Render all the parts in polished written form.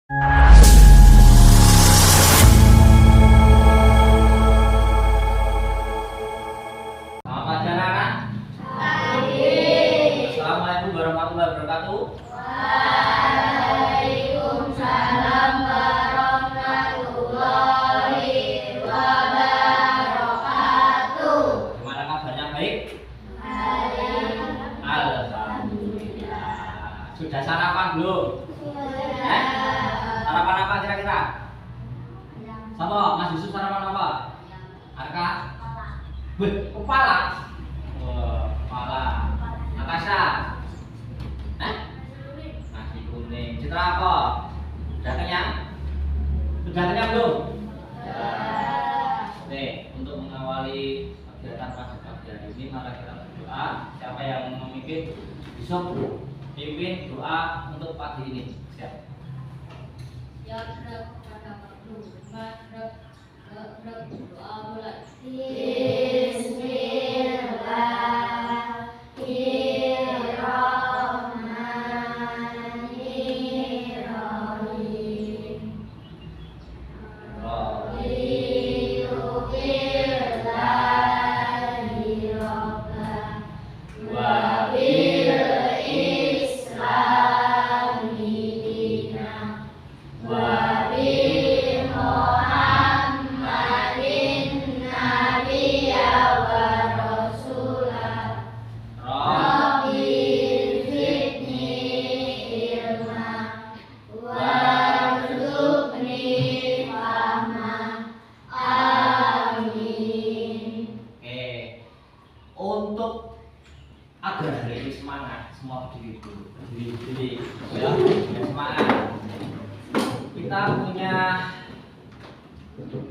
Selamat pagi anak-anak. Pagi. Assalamualaikum warahmatullahi wabarakatuh. Waalaikumsalam warahmatullahi wabarakatuh. Gimana kabarnya, baik? Baik. Alhamdulillah. Sudah sarapan belum? Sudah. Sarapan apa kira-kira? Sama Mas Yusuf sarapan apa? Arka? Kepala. Wah, kepala. Natasha? Nasi kuning. Citra apa? Sudah kenyang? Sudah kenyang belum? Oke, untuk mengawali kegiatan pada pagi hari ini, mari kita berdoa. Siapa yang memimpin? Besok pimpin doa untuk pagi ini. Siap. Ya Rab, pada waktu Rab, doa mulai. Bismillahirrahmanirrahim. Untuk agar hari ini semangat, semua berdiri dulu, berdiri, ya, biar semangat. Kita punya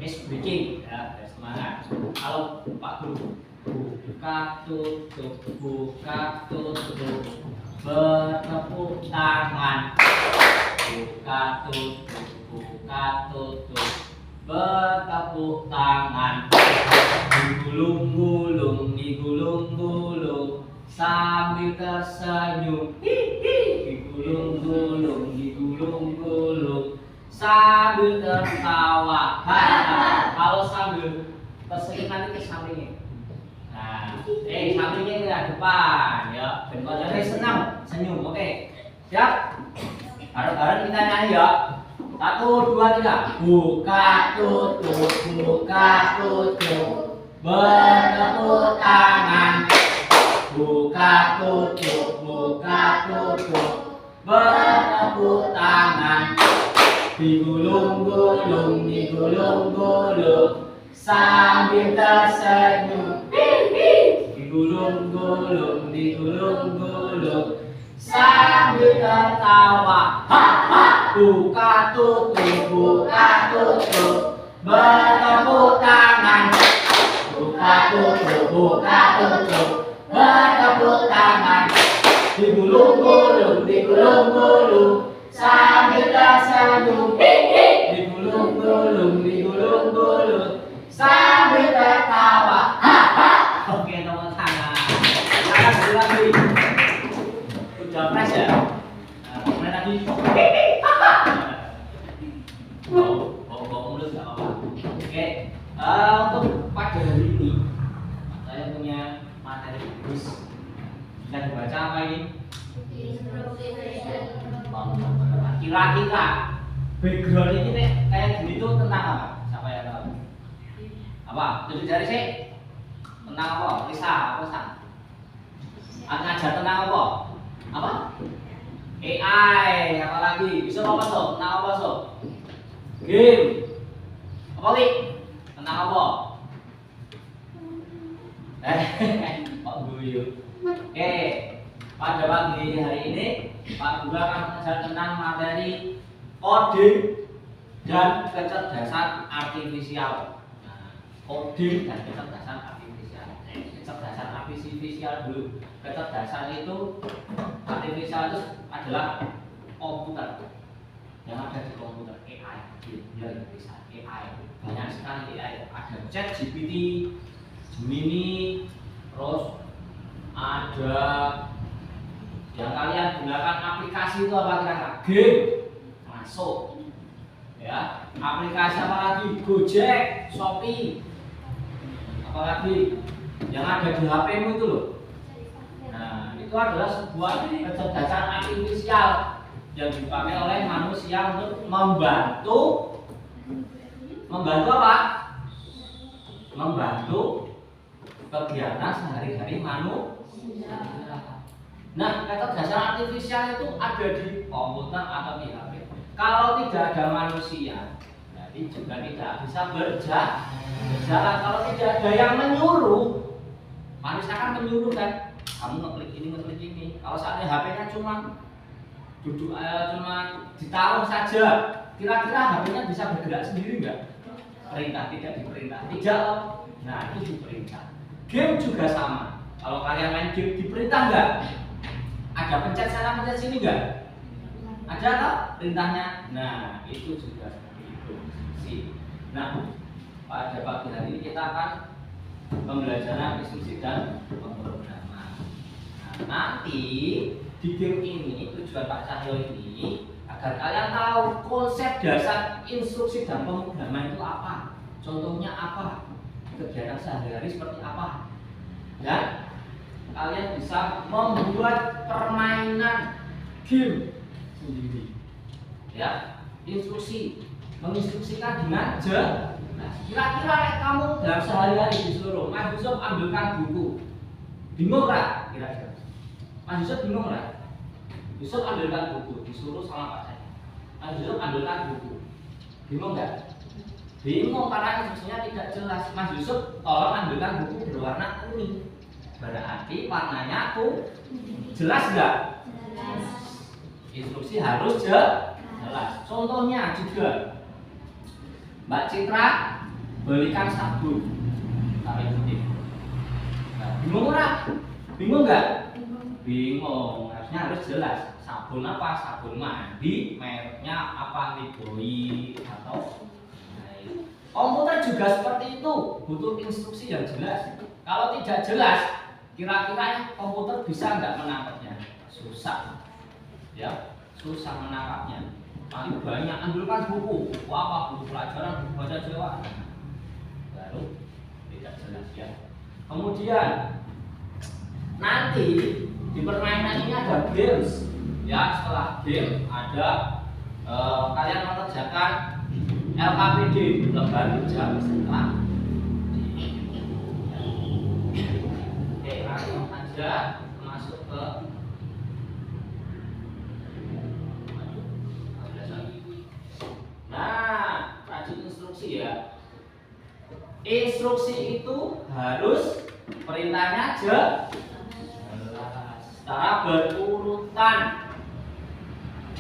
miss breaking, ya, biar semangat. Kalau Pak Guru, buka tutup, bertepuk tangan, buka tutup, bertepuk tangan. Digulung-gulung sambil tersenyum. Digulung-gulung sambil tertawa. Kalau sambil tersenyum nanti ke sampingnya. Nah, sampingnya ke depan, ya. Jadi senang, senyum, oke. Siap? Bareng-bareng kita nyanyi ya. 1, 2, 3. Buka tutup. Bertepuk tangan. Buka tutup. Bertepuk tangan. Digulung-gulung sambil tersenyum. Digulung-gulung sambil tertawa. Buka tutup. Bertepuk tangan. Buka tutup, bertepuk tangan. Digulung-gulung sambil tersenyum. Digulung-gulung sambil tertawa. Oke, tepuk tangan. Tangan dulu lagi. Udah fresh ya? Nah, mulai lagi. Bau mulut nggak apa-apa. Oke. Untuk pada hari ini saya punya materi bagus. Bisa dibaca apa ini? Kira-kira background ini kayak gini tuh tentang apa? Siapa yang tahu? Apa? Tunjuk jari sih. Tentang apa? Lisa, apa Sang? Ngajar tentang apa? Apa? AI, apa lagi? Bisa apa sob? Tentang apa sob? Game. Apa lagi? Tentang apa? Pak Guyu. Oke, pada pagi hari ini Pak Guru akan mengajar tentang materi coding dan kecerdasan artifisial. Nah, coding dan kecerdasan artifisial. Kecerdasan artifisial dulu. Kecerdasan itu artifisial itu adalah komputer yang ada di komputer, AI. Ya, bisa AI. Banyak sekali AI. Ada ChatGPT, Gemini, terus ada yang kalian gunakan aplikasi itu apa kira-kira? Game masuk. aplikasi apa lagi? Gojek, Shopee, apalagi yang ada di HP-mu itu loh. Nah, itu adalah sebuah kecerdasan artifisial yang dipakai oleh manusia untuk membantu apa? Membantu kegiatan sehari-hari manusia. Nah, kecerdasan artifisial itu ada di komputer atau di HP. Kalau tidak ada manusia, berarti juga tidak bisa berjalan. Kalau tidak ada yang menyuruh, manusia kan menyuruh kan, kamu ngeklik ini. Kalau saatnya HP-nya cuma duduk, cuma ditaruh saja, kira-kira HP-nya bisa bergerak sendiri nggak? Perintah tidak diperintah, tidak. Nah, itu diperintah. Game juga sama. Kalau kalian main game diperintah nggak? Ada pencet sana pencet sini nggak? Ada tak perintahnya? Nah, itu juga seperti itu. Nah, pada pagi hari ini kita akan pembelajaran instruksi dan pemrograman. Nah, nanti di game ini tujuan Pak Cahyo ini agar kalian tahu konsep dasar instruksi dan pemrograman itu apa, contohnya apa, kegiatan sehari-hari seperti apa, dan kalian bisa membuat permainan game sendiri. Ya, instruksi menginstruksikan dengan jelas. Kira-kira kamu dalam sehari-hari disuruh Mas Yusuf ambilkan buku, bingung nggak? Kira-kira Mas Yusuf bingung nggak? Yusuf ambilkan buku, disuruh sama Pak saya. Mas Yusuf ambilkan buku, bingung nggak? Bingung karena instruksinya tidak jelas. Mas Yusuf tolong ambilkan buku berwarna kuning, berarti warnanya jelas nggak? Jelas. Instruksi harus jelas. Contohnya juga, Mbak Citra belikan sabun sampai putih. Nah, bingung nggak? Bingung nggak? Bingung. Harusnya harus jelas. Sabun apa? Sabun mandi. Mereknya apa? Lifebuoy atau komputer juga seperti itu. Butuh instruksi yang jelas. Kalau tidak jelas, kira-kira komputer bisa nggak menangkapnya? Susah. Ya, susah menangkapnya. Paling banyak ambilkan buku apa? Buku pelajaran, buku bahasa Jawa. Baru tidak jelas ya. Kemudian nanti di permainan ini ada games. Ya, setelah game ada kalian mengerjakan LKPD, lembar kerja peserta. Oke, langsung aja masuk ke instruksi ya. Instruksi itu harus perintahnya jelas secara berurutan.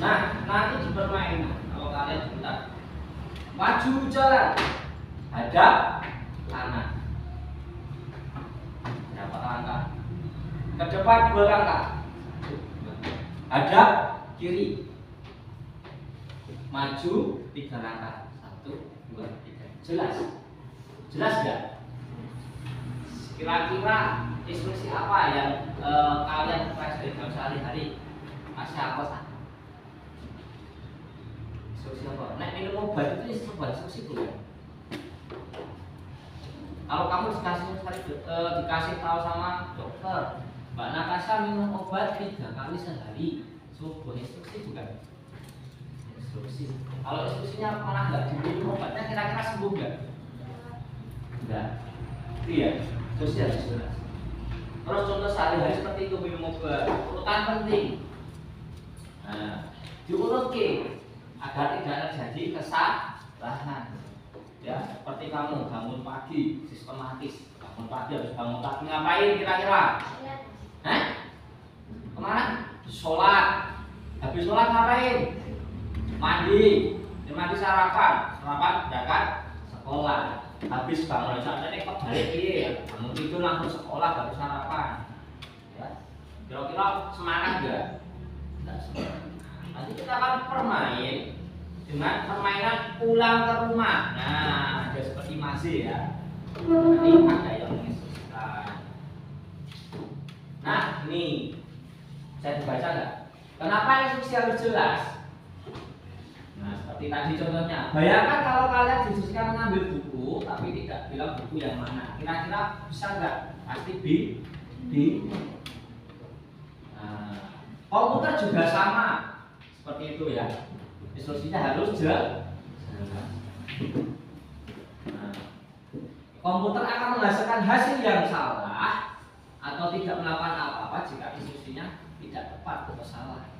Nah, nanti di permainan kalau kalian bentar maju jalan, hadap kanan berapa langkah, ke depan 2 langkah, hadap kiri, maju 3 langkah, 1, 2, 3. Jelas? Jelas nggak? Kira-kira instruksi apa yang kalian pelajari dalam sehari-hari? Masih apa? Instruksi apa? Nek minum obat itu instruksi bukan? Kalau kamu dikasih tahu sama dokter, Mbak Natasha minum obat 3 kali sehari, sebuah instruksi bukan? Instruksi. Kalau instruksinya malah nggak diminum obatnya, kira-kira sembuh nggak? Enggak. Iya, instruksi harus jelas. Terus contoh sehari-hari seperti itu, minum obat, urutan penting. Nah, diurut agar tidak terjadi kesalahan. Ya, seperti kamu bangun pagi sistematis. Bangun pagi harus bangun pagi ngapain kira-kira? Kemana? Sholat. Habis sholat ngapain? Mandi, sarapan berangkat sekolah. Habis bangun ini kok balik ya, bangun tidur langsung sekolah baru sarapan. Ya, kira-kira semangat nggak? Nggak semangat. Nanti kita akan bermain dengan permainan pulang ke rumah. Nah, ada seperti masih ya. Nanti ada yang menginstruksikan. Nah, ini saya dibaca nggak? Kenapa instruksi harus jelas? Nah, seperti Seperti tadi contohnya. Bayangkan kalau kalian didiskusikan mengambil buku, tapi tidak bilang buku yang mana. Kira-kira bisa nggak? Pasti bingung. Nah, komputer juga sama seperti itu ya. Instruksinya harus jelas. Nah, komputer akan menghasilkan hasil yang salah atau tidak melakukan apa-apa jika instruksinya tidak tepat atau salah.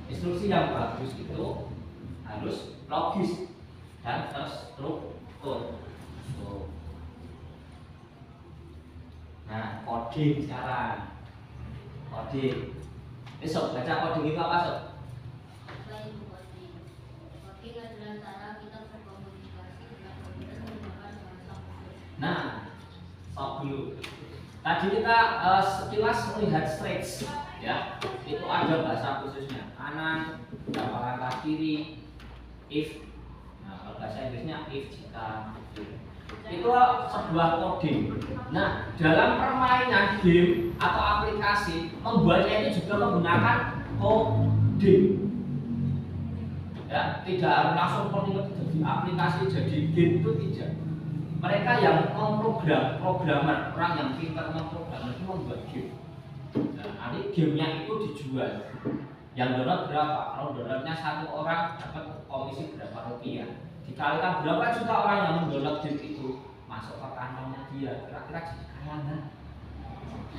Instruksi yang bagus itu harus logis dan terstruktur. Nah, coding sekarang. Coding. Besok baca coding itu apa, Sob? Apa itu coding? Coding adalah cara kita berkomunikasi dengan komputer menggunakan bahasa khusus. Nah, stop dulu. Tadi kita sekilas melihat stretch, ya. Itu ada bahasa khususnya. Kanan, berapa langkah kiri, if. Nah, kalau bahasa Inggrisnya if jika. Itu sebuah coding. Nah, dalam permainan game atau aplikasi, membuatnya itu juga menggunakan coding. Ya, tidak harus langsung jadi aplikasi, jadi game itu tidak. Mereka yang programmer, orang yang pintar memprogram itu membuat game. Nah, nanti gamenya itu dijual. Yang download berapa? Kalau downloadnya satu orang dapat komisi berapa rupiah. Dikalikan berapa juta orang yang mendownload game itu masuk ke kantongnya dia, kira-kira jadi kaya nggak?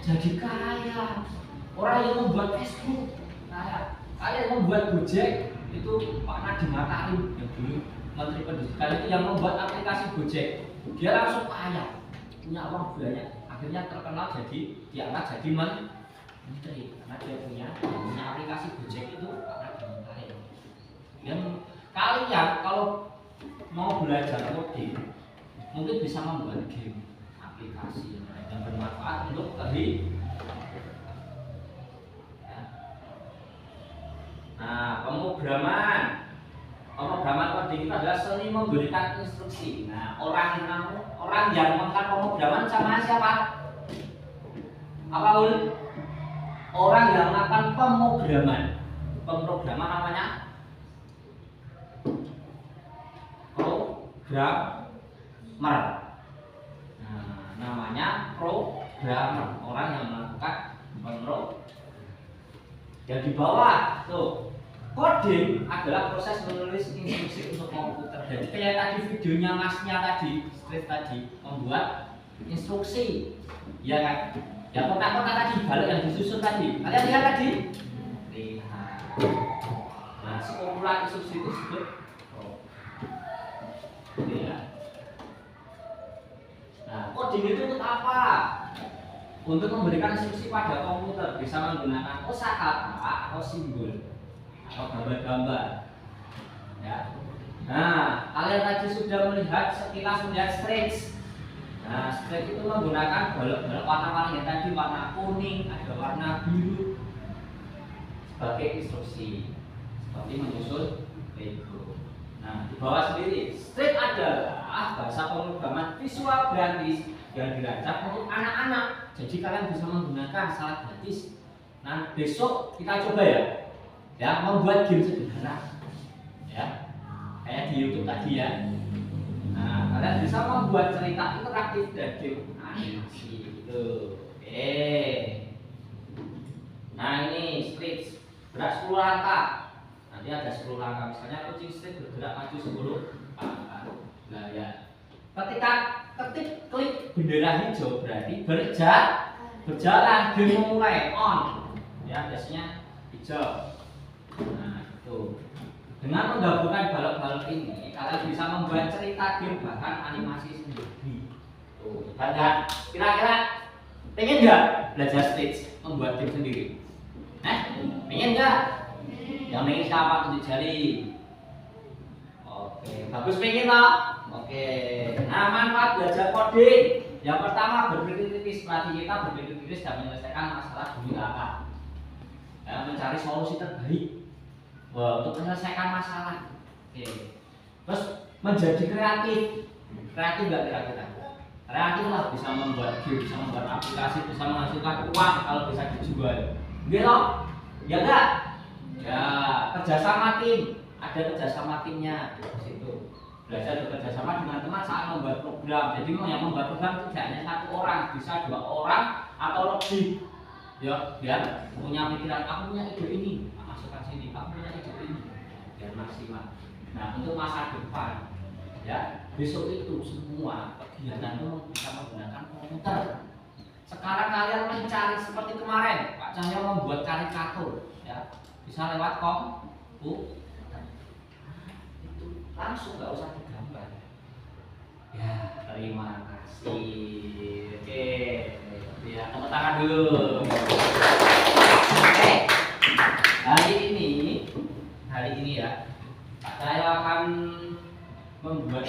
Jadi kaya. Orang yang membuat Facebook kaya. Yang membuat Gojek itu Pak Nadiem Makarim yang dulu Menteri Pendidikan itu yang membuat aplikasi Gojek. Dia langsung kaya, punya uang banyak. Akhirnya terkenal jadi diangkat jadi menteri karena dia punya aplikasi Gojek itu Pak Nadiem Makarim. Dan kalian kalau mau belajar coding mungkin bisa membuat game aplikasi yang bermanfaat untuk kehidupan. Ya. Nah, pemrograman coding itu adalah seni memberikan instruksi. Nah, orang yang melakukan pemrograman sama siapa? Apa ul? Orang yang melakukan pemrograman namanya programmer. Nah, namanya programmer, orang yang melakukan pemrograman. Yang di bawah tuh, coding adalah proses menulis instruksi untuk komputer. Jadi kayak tadi videonya masnya tadi, script tadi, membuat instruksi, ya kan? Yang kotak-kotak tadi, balik yang disusun tadi, kalian lihat tadi? Lihat. Nah, sekumpulan instruksi itu disebut ya. Nah, coding itu untuk apa? Untuk memberikan instruksi pada komputer, bisa menggunakan kosakata atau simbol atau gambar-gambar. Ya. Nah, kalian tadi sudah sekilas melihat stretch. Nah, stretch itu menggunakan balok-balok warna-warna yang tadi, warna kuning, ada warna biru sebagai instruksi, seperti menyusun Lego. Nah, di bawah sendiri, stretch adalah bahasa pemrograman visual gratis yang dirancang untuk anak-anak. Jadi kalian bisa menggunakan secara gratis. Nah, besok kita coba ya, membuat game sederhana, ya, kayak di YouTube tadi ya. Nah, kalian bisa membuat cerita interaktif dan game animasi gitu. Oke. Nah, ini stretch berat 10 langkah. Nanti ada 10 langkah. Misalnya kucing stretch bergerak maju 10 langkah. Nah, ya. Ketika klik bendera hijau berarti berjalan, game memulai on. Ya, biasanya hijau. Nah, itu. Dengan menggabungkan balok-balok ini, kalian bisa membuat cerita game bahkan animasi sendiri. Tuh, lihat. Kira-kira pengen nggak belajar stage membuat game sendiri? Pengen nggak? Yang pengen siapa tunjuk jari? Oke, bagus pengen toh? Oke. Nah, manfaat belajar coding. Yang pertama, berpikir kritis. Pelatih kita berpikir kritis dan menyelesaikan masalah demi apa? Mencari solusi terbaik untuk menyelesaikan masalah. Oke. Terus menjadi kreatif. Kreatif nggak kira-kira? Kreatif lah, bisa membuat game, bisa membuat aplikasi, bisa menghasilkan uang kalau bisa dijual. Gitu? Ya enggak? Ya, kerjasama tim. ada kerjasama timnya di situ. Belajar bekerja sama dengan teman saat membuat program. Jadi yang membuat program itu tidak hanya satu orang, bisa 2 orang atau lebih. Ya, biar punya pikiran, aku punya ide ini, masukkan sini, aku punya ide ini, biar maksimal. Nah, untuk masa depan, ya besok itu semua kegiatan itu bisa menggunakan komputer. Sekarang kalian mencari seperti kemarin, Pak Cahyo membuat karikatur, ya bisa lewat komputer. Langsung nggak usah digambar. Ya, terima kasih. Oke, ya tepuk tangan dulu. Oke, hari ini ya, saya akan membuat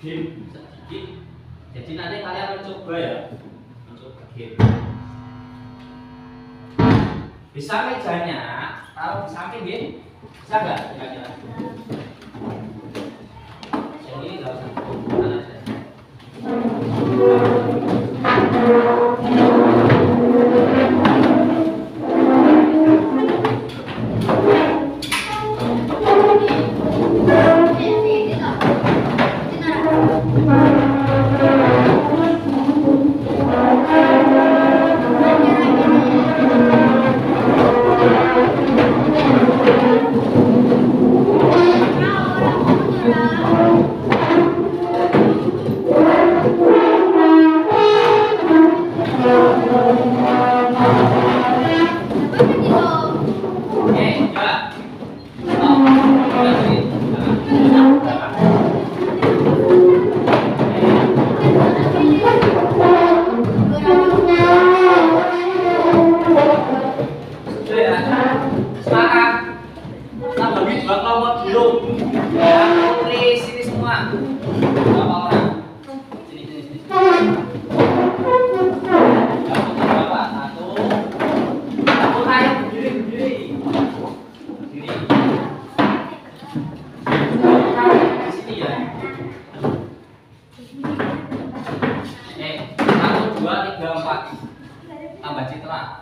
game sedikit. Jadi nanti kalian mencoba ya, mencoba game. Bisa mejanya, taruh di samping game, bisa nggak? Kira-kira? Ini nggak usah bukan aja. Tambah citra.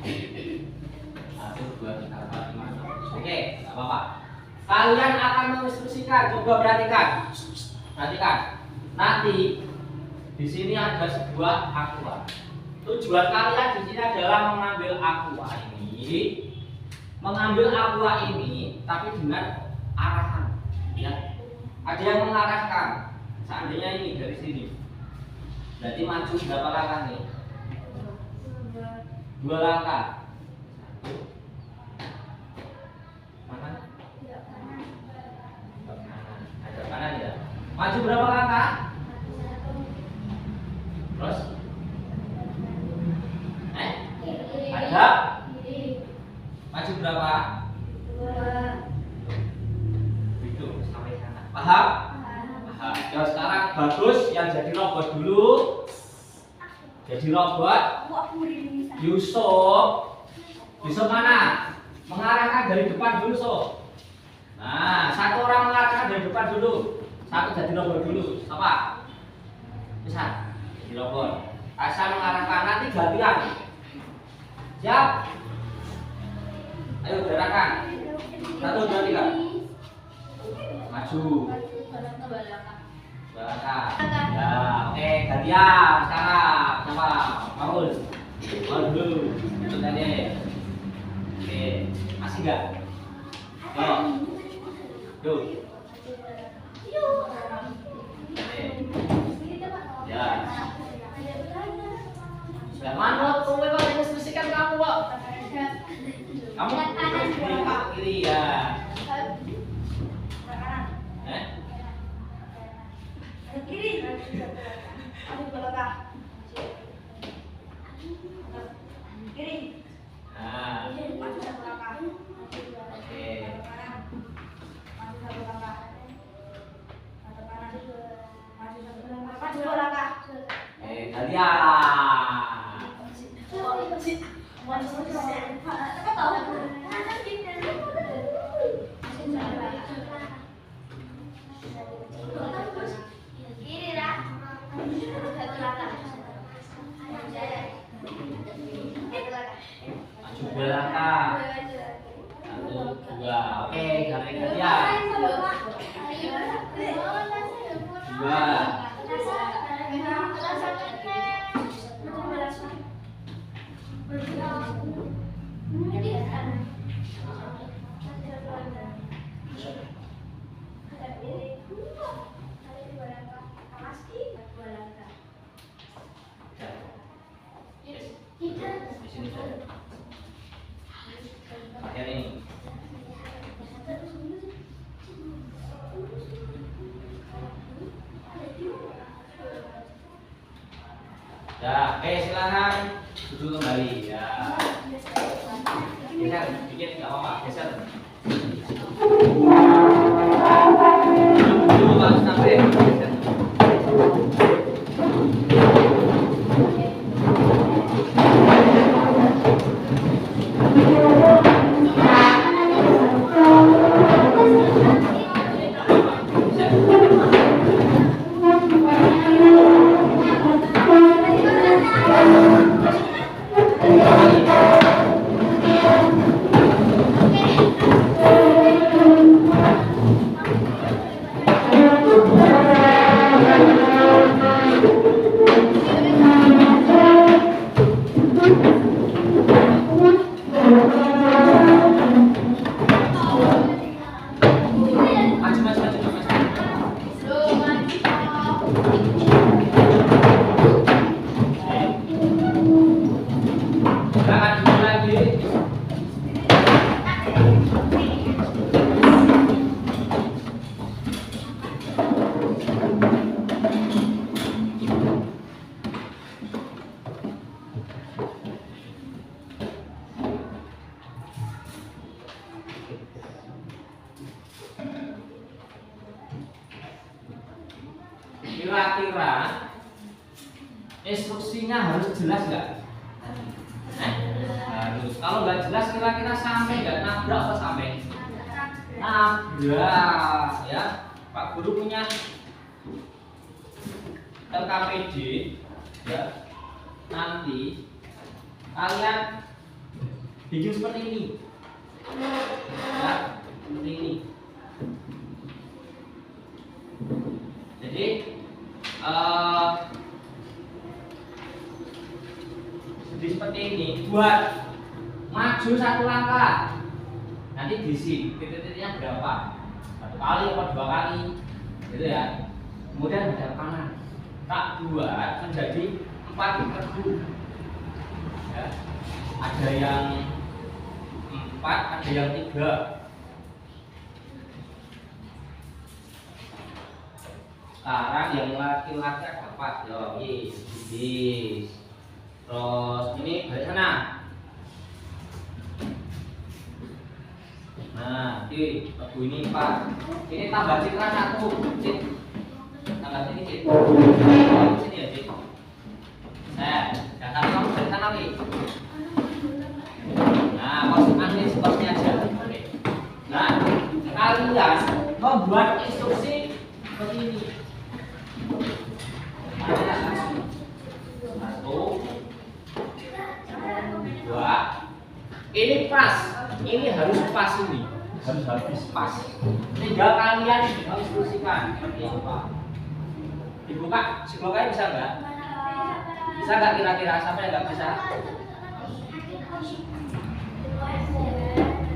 1, 2, 3, 4, 5, 6. Oke, nggak apa-apa. Kalian akan menginstruksikan, coba perhatikan. Perhatikan. Nanti di sini ada sebuah aqua. Tujuan kalian di sini adalah mengambil aqua ini, tapi dengan arahan. Ya. Ada yang mengarahkan. Seandainya ini dari sini. Berarti maju berapa langkah nih? 2 langkah. Mana? Ada kanan ya. Maju berapa langkah? Terus? Ada? Maju berapa? 2. Itu sampai sana. Paham? Paham. Ya sekarang bagus yang jadi robot dulu. Jadi robot Yusuf mana? Mengarahkan dari depan dulu, Sob. Nah, 1 orang mengarahkan dari depan dulu. 1 jadi robot dulu. Apa? Bisa. Jadi robot. Asal mengarahkan, nanti gantian. Siap? Ayo gerakan. 1, 2, 3. Maju. Belakang. Ya, oke, gantian sekarang. Siapa? Paul. Paul dulu. Itu tadi. Oke, masih enggak? Tuh. Oke. Ya. Sudah manut, kowe kok menginstruksikan kamu, kok. Kamu kiri ya. Kiri. Aku belakang. Kiri. Nah. Maju ke belakang. Oke. Maju ke belakang. Maju kanan. Maju ke belakang. Maju ke belakang. Kalian. Apa tahu? Kiri lah. Maju belakang. 1, 2. dua. Di sini saja. Pakai ini. Ya, oke silakan duduk kembali ya. Geser, dikit nggak apa-apa, geser. Duduk harus sampai geser. Maju, maju, maju, maju. Silakan duduk lagi. Kira-kira instruksinya harus jelas nggak? Harus. Kalau nggak jelas kira-kira sampai nggak nabrak apa sampai? Nabrak ya. Pak Guru punya LKPD ya. Nanti kalian bikin seperti ini. Ya, seperti ini. Jadi seperti ini, buat maju satu langkah nanti diisi titik-titiknya berapa, satu kali atau dua kali gitu ya. Kemudian ada kanan tak buat menjadi 4 regu ya. Ada yang 4, ada yang 3. Sekarang yang laki-laki ada 4 ya, ini. Terus ini balik sana. Nah, ini regu ini 4. Ini tambah citra 1, Cit. Tambah sini, Cit. Sini ya, Cit. Nah, datang kamu dari sana nih. Nah, ambil sepertinya aja. Oke. Nah, kalian membuat instruksi seperti ini. Satu, 2. Ini pas, ini harus pas ini, harus habis pas. Tinggal kalian instruksikan seperti apa. Dibuka, dibukanya bisa nggak? Bisa nggak kira-kira? Siapa yang nggak bisa?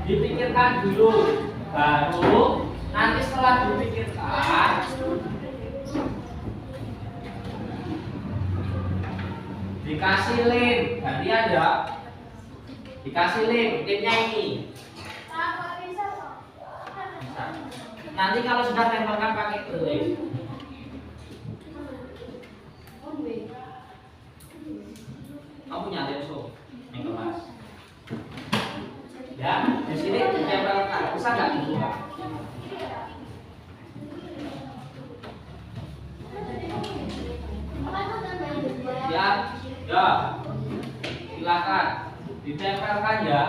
Dipikirkan dulu, baru nanti setelah dipikirkan dikasih link, gantian ya. Dikasih link, linknya ini. Bisa. Nanti kalau sudah tempelkan pakai link. Kamu punya lenso yang kelas. Ya, di sini ditempelkan. Bisa nggak dibuka? Ya, ya. Silakan ditempelkan ya.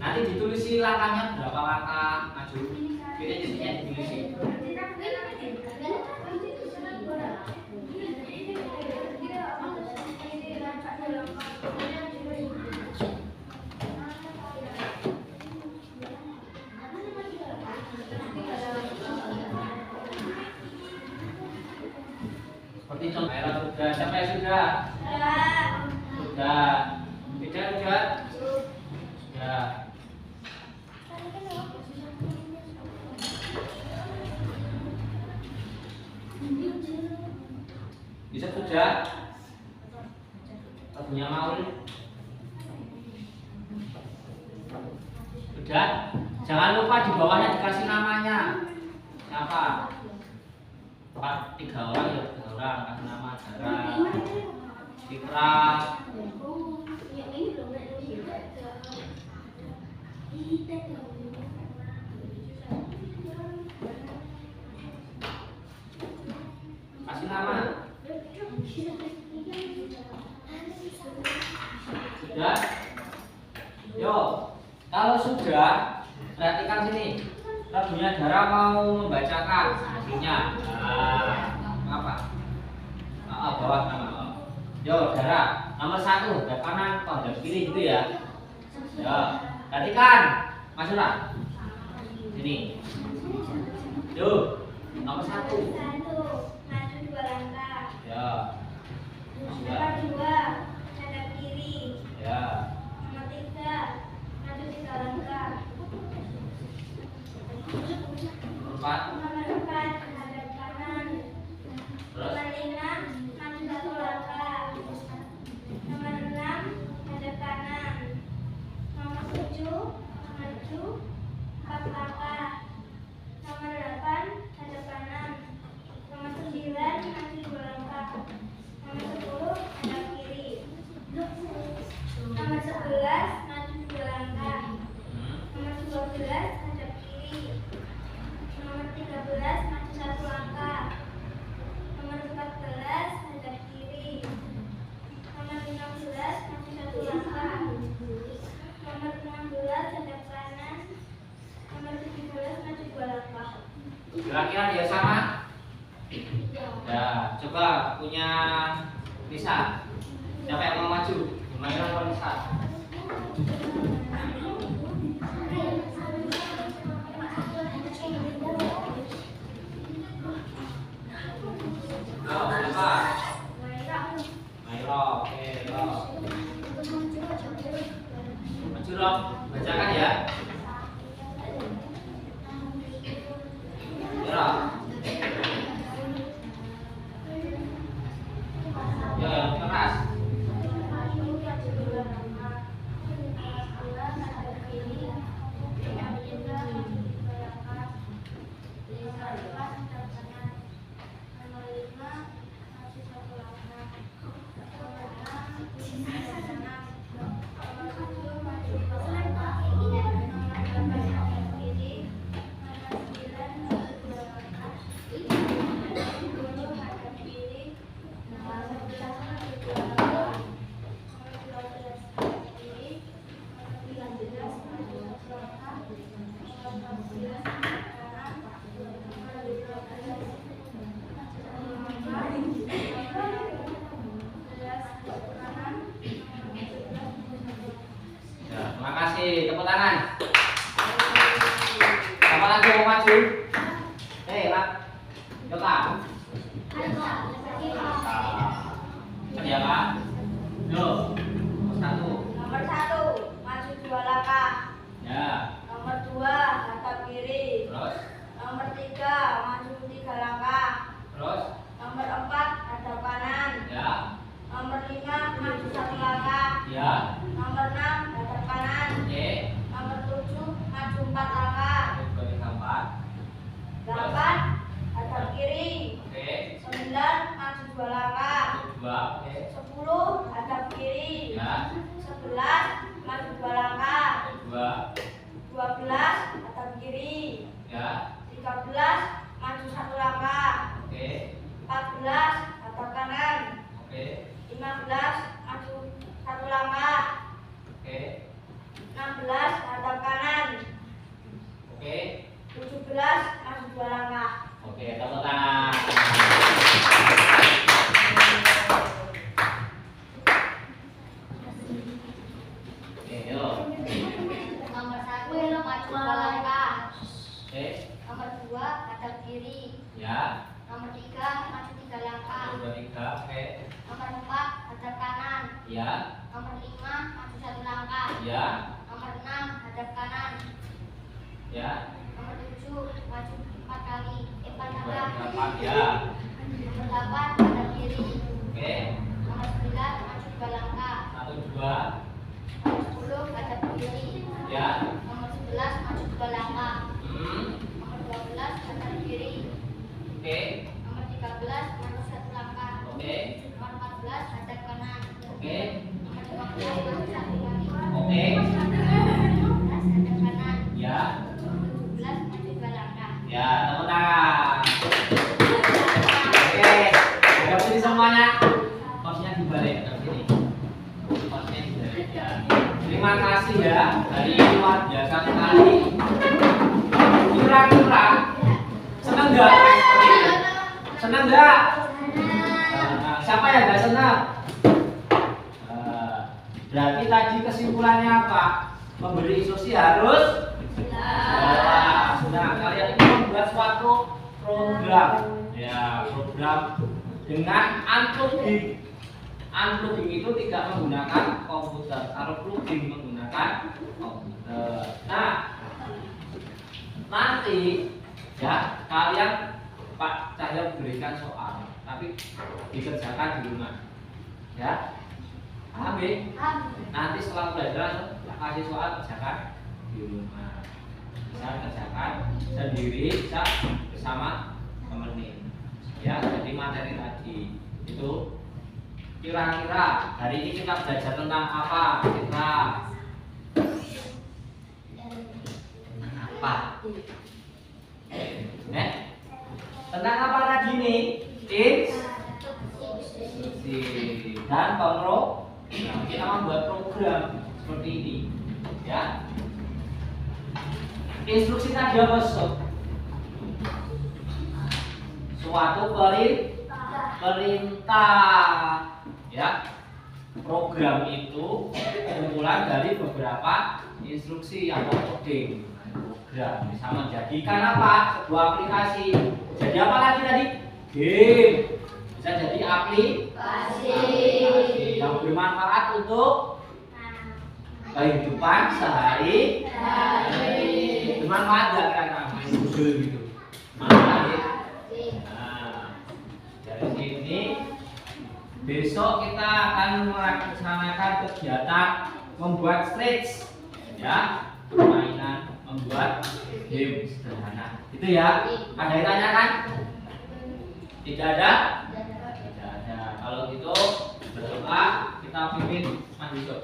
Nanti ditulis langkahnya berapa langkah maju. Titiknya ditulis. contoh. Ayo sudah. Siapa yang sudah? Sudah. Tidak sudah. Sudah. Bisa sudah. Lagunya mau. Sudah. Jangan lupa di bawahnya dikasih namanya. Siapa? 3 orang ya, 3 orang kasih nama Dara, Fitra, kasih nama. Sudah? Yo, kalau sudah, perhatikan sini. Lagunya Dara mau membacakan hasilnya. Apa? Bawah nama. Yo, Dara, nomor 1 hadap kanan, hadap kiri gitu ya. Yo, perhatikan, masuklah. Sini. Yo, nomor 1. Maju 2 langkah. Ya. Nomor 2, hadap kiri. Ya. Nomor 3, maju 3 langkah. Nomor 4. Nomor 4, hadap kanan. Terus? Nomor 5, maju 1 langkah. Nomor 6, hadap kanan. Nomor 7, maju 4 langkah. Nomor 8, hadap kanan. Nomor 9, maju 2 langkah. Nomor 10, hadap kiri. Nomor 11, maju 2 langkah. Nomor 12, hadap kiri. Nomor 13, maju 1 langkah. Nomor 14, hadap kiri. Nomor 15, maju 1 langkah. Nomor 16, hadap kanan. Nomor 17, maju 2 langkah. Kira-kira dia sama? Ya, coba punya Nisa. Siapa yang mau maju? Gimana kalau Nisa? Oh, siapa? Mairo, oke, Ro. Maju, Ro. Bacakan ya. Ro. Ya, yang keras. Ya, terima kasih. Tepuk tangan. Siapa lagi mau maju? Mak. Coba. Kerja, Pak. Yo. Nomor 1. Nomor 1, maju 2 langkah. Ya. Nomor 2, hadap kiri. Terus. Nomor 3, maju 3 langkah. Terus. Nomor 4, hadap kanan. Ya. Nomor 5, maju 1 langkah. Ya. Nomor 6, hadap kanan. Oke. Nomor 7, maju 4 langkah. 2 3 4. 8, hadap kiri. Oke. 9, maju 2 langkah. 2. Oke. 10, hadap kiri. Ya. 11, maju 2 langkah. 2. 12, hadap kiri. Ya. 13, maju 1 langkah. Oke. 14, hadap kanan. Oke. 15, maju 1 langkah. Oke. 16, hadap kanan. Oke. 17, maju 2 langkah. Oke, tepuk tangan. Oke, yuk. Nomor 1, maju 2 langkah. Oke. Nomor 2, hadap kiri. Ya. Nomor 3, maju 3 langkah. 2 3. Ya. Nomor 5 maju 1 langkah. Ya. Nomor 6 hadap kanan. Ya. Nomor 7 maju 4 kali. 4 Dua, langkah. delapan. Ya. Nomor 8 hadap kiri. Oke. Nomor 9 maju 2 langkah. 1, 2. Nomor 10 hadap kiri. Ya. Nomor 11 maju 2 langkah. Hmm. Nomor 12 hadap kiri. Oke. Nomor 13 maju 1 langkah. Oke. Nomor 14 hadap kanan. Oke. Nomor 15 maju 1 kali. Oke. Nomor 16 hadap kanan. Ya. Nomor 17 maju 2 langkah. Ya, tepuk tangan. Oke. Agak sini semuanya. Posnya dibalik ke sini. Posnya dibalik ya. Terima kasih ya. Hari ini luar biasa sekali. Kira-kira senang nggak? Senang nggak? Nah, siapa yang nggak senang? Berarti tadi kesimpulannya apa? Memberi instruksi harus jelas. Nah, kalian ini membuat suatu program, ya program dengan unplugging. Unplugging itu tidak menggunakan komputer. Kalau plugging menggunakan komputer. Nah, nanti ya kalian Pak Cahyo berikan soal, tapi dikerjakan di rumah. Ya, paham ya? Nanti setelah belajar kasih soal kerjakan di rumah. Bisa kerjakan sendiri, bisa bersama temenin. Ya, jadi materi tadi itu kira-kira hari ini kita belajar tentang apa? Apa? Tentang apa tadi nih? Instruksi dan kontrol. Nah, kita membuat program seperti ini, ya. Instruksi tadi apa sob? Suatu perintah, ya. Program itu kumpulan dari beberapa instruksi atau coding. Program bisa menjadikan apa? Sebuah aplikasi. Jadi apa lagi tadi? Game. Bisa jadi aplikasi yang bermanfaat untuk kehidupan sehari-hari. Bermanfaat nggak kira-kira main Google gitu? Manfaat ya? Nah, dari sini besok kita akan melaksanakan kegiatan membuat stretch, ya, permainan membuat game sederhana. Itu ya. Ada yang tanyakan? Tidak ada? Tidak ada. Kalau gitu berdoa, kita pimpin Mas Yusuf.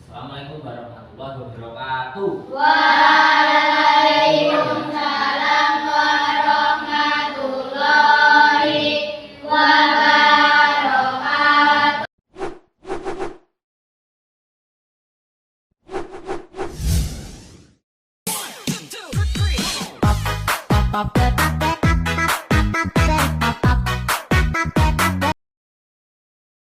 Assalamualaikum warahmatullahi wabarakatuh. Waalaikumsalam warahmatullahi wabarakatuh. Pop that